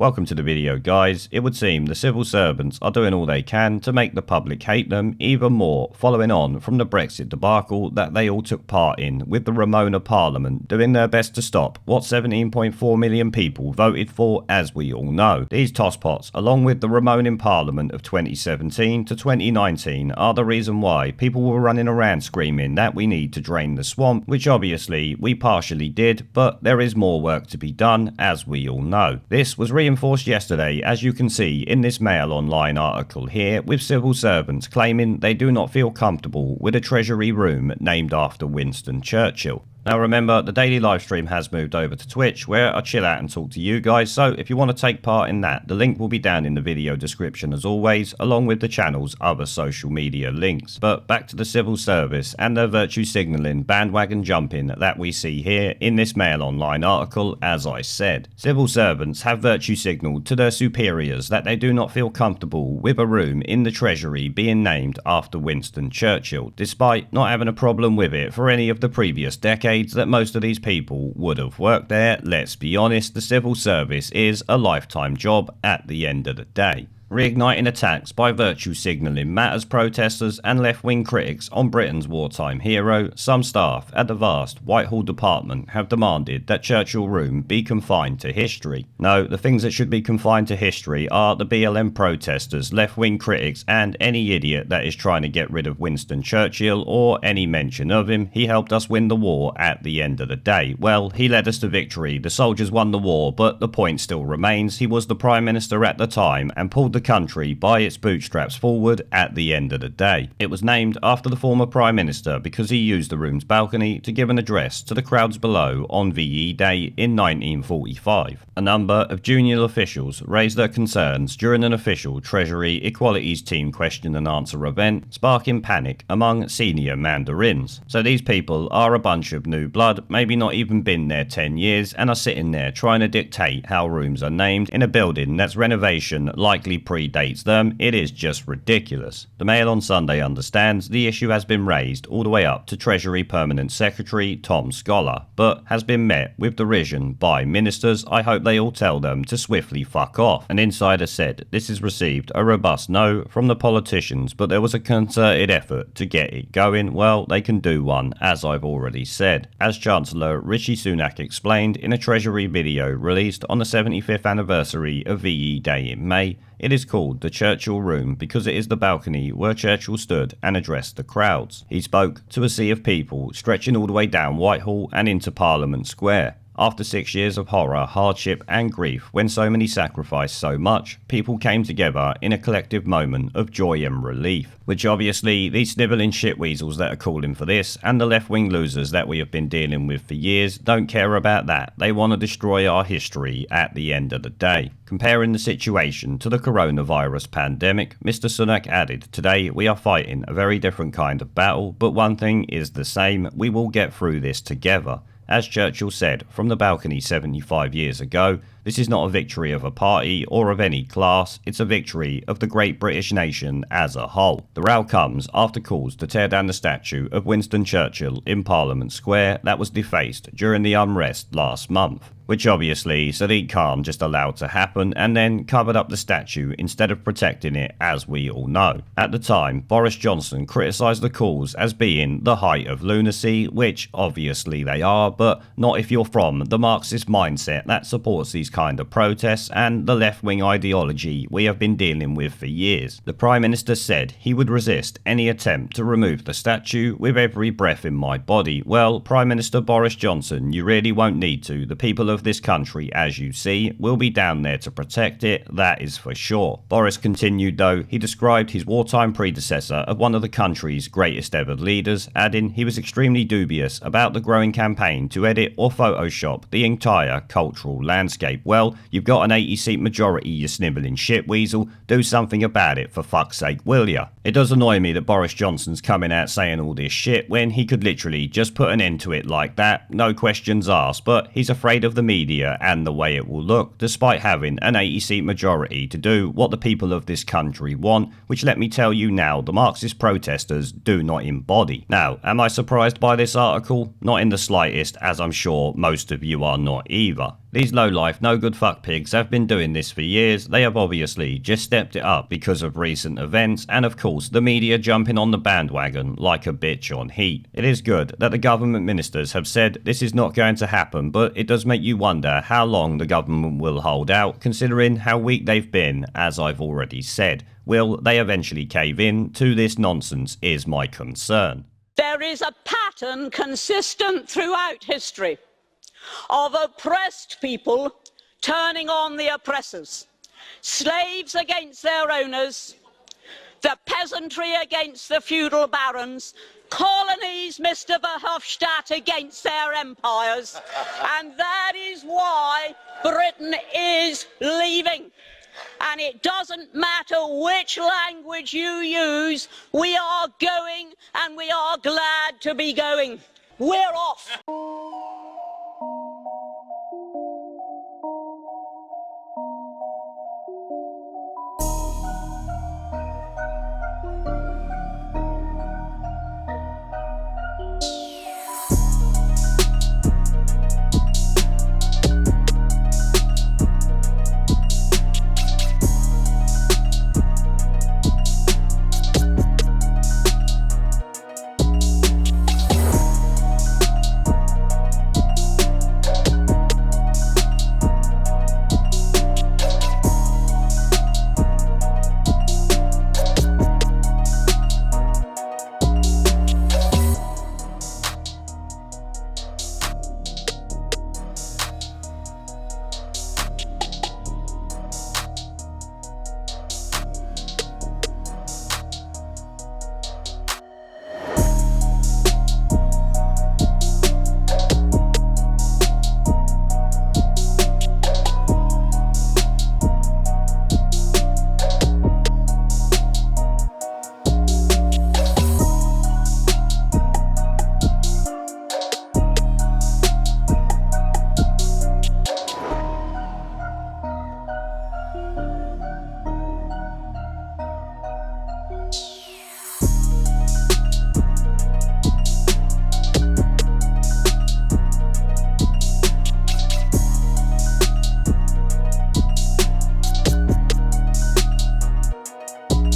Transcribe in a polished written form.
Welcome to the video, guys. It would seem the civil servants are doing all they can to make the public hate them even more, following on from the Brexit debacle that they all took part in, with the Ramona Parliament doing their best to stop what 17.4 million people voted for, as we all know. These tosspots, along with the Ramonan Parliament of 2017 to 2019, are the reason why people were running around screaming that we need to drain the swamp, which obviously we partially did, but there is more work to be done, as we all know. This was reinforced yesterday, as you can see in this Mail Online article here, with civil servants claiming they do not feel comfortable with a Treasury room named after Winston Churchill. Now remember, the daily live stream has moved over to Twitch, where I chill out and talk to you guys, so if you want to take part in that, the link will be down in the video description as always, along with the channel's other social media links. But back to the civil service and their virtue signalling bandwagon jumping that we see here in this Mail Online article. As I said, civil servants have virtue signalled to their superiors that they do not feel comfortable with a room in the Treasury being named after Winston Churchill, despite not having a problem with it for any of the previous decades that most of these people would have worked there. Let's be honest, the civil service is a lifetime job at the end of the day. Reigniting attacks by virtue signalling matters protesters and left-wing critics on Britain's wartime hero, some staff at the vast Whitehall department have demanded that Churchill Room be confined to history. No, the things that should be confined to history are the BLM protesters, left-wing critics, and any idiot that is trying to get rid of Winston Churchill or any mention of him. He helped us win the war at the end of the day. Well, he led us to victory, the soldiers won the war, but the point still remains, he was the Prime Minister at the time and pulled the country by its bootstraps forward at the end of the day. It was named after the former Prime Minister because he used the room's balcony to give an address to the crowds below on VE Day in 1945. A number of junior officials raised their concerns during an official Treasury Equalities Team question and answer event, sparking panic among senior mandarins. So these people are a bunch of new blood, maybe not even been there 10 years, and are sitting there trying to dictate how rooms are named in a building that's renovation likely predates them. It is just ridiculous. The Mail on Sunday understands the issue has been raised all the way up to Treasury Permanent Secretary Tom Scholar, but has been met with derision by ministers. I hope they all tell them to swiftly fuck off. An insider said this has received a robust no from the politicians, but there was a concerted effort to get it going. Well, they can do one, as I've already said. As Chancellor Richie Sunak explained in a Treasury video released on the 75th anniversary of VE Day in May, it is called the Churchill Room because it is the balcony where Churchill stood and addressed the crowds. He spoke to a sea of people stretching all the way down Whitehall and into Parliament Square. After 6 years of horror, hardship and grief, when so many sacrificed so much, people came together in a collective moment of joy and relief. Which obviously, these snivelling shitweasels that are calling for this, and the left-wing losers that we have been dealing with for years, don't care about that. They want to destroy our history at the end of the day. Comparing the situation to the coronavirus pandemic, Mr. Sunak added, "Today we are fighting a very different kind of battle, but one thing is the same, we will get through this together." As Churchill said from the balcony 75 years ago, this is not a victory of a party or of any class, it's a victory of the great British nation as a whole. The row comes after calls to tear down the statue of Winston Churchill in Parliament Square that was defaced during the unrest last month, which obviously Sadiq Khan just allowed to happen and then covered up the statue instead of protecting it, as we all know. At the time, Boris Johnson criticised the calls as being the height of lunacy, which obviously they are, but not if you're from the Marxist mindset that supports these kind of protests and the left-wing ideology we have been dealing with for years. The Prime Minister said he would resist any attempt to remove the statue with every breath in my body. Well, Prime Minister Boris Johnson, you really won't need to. The people of this country, as you see, will be down there to protect it, that is for sure. Boris continued though, he described his wartime predecessor of one of the country's greatest ever leaders, adding he was extremely dubious about the growing campaign to edit or Photoshop the entire cultural landscape. Well, you've got an 80-seat majority, you snivelling shitweasel, do something about it for fuck's sake, will ya? It does annoy me that Boris Johnson's coming out saying all this shit when he could literally just put an end to it like that, no questions asked, but he's afraid of the media and the way it will look, despite having an 80-seat majority to do what the people of this country want, which let me tell you now, the Marxist protesters do not embody. Now, am I surprised by this article? Not in the slightest, as I'm sure most of you are not either. These low-life, no-good-fuck pigs have been doing this for years. They have obviously just stepped it up because of recent events, and of course the media jumping on the bandwagon like a bitch on heat. It is good that the government ministers have said this is not going to happen, but it does make you wonder how long the government will hold out, considering how weak they've been, as I've already said. Will they eventually cave in to this nonsense is my concern. There is a pattern consistent throughout history of oppressed people turning on the oppressors, slaves against their owners, the peasantry against the feudal barons, colonies, Mr. Verhofstadt, against their empires, and that is why Britain is leaving. And it doesn't matter which language you use, we are going, and we are glad to be going. We're off.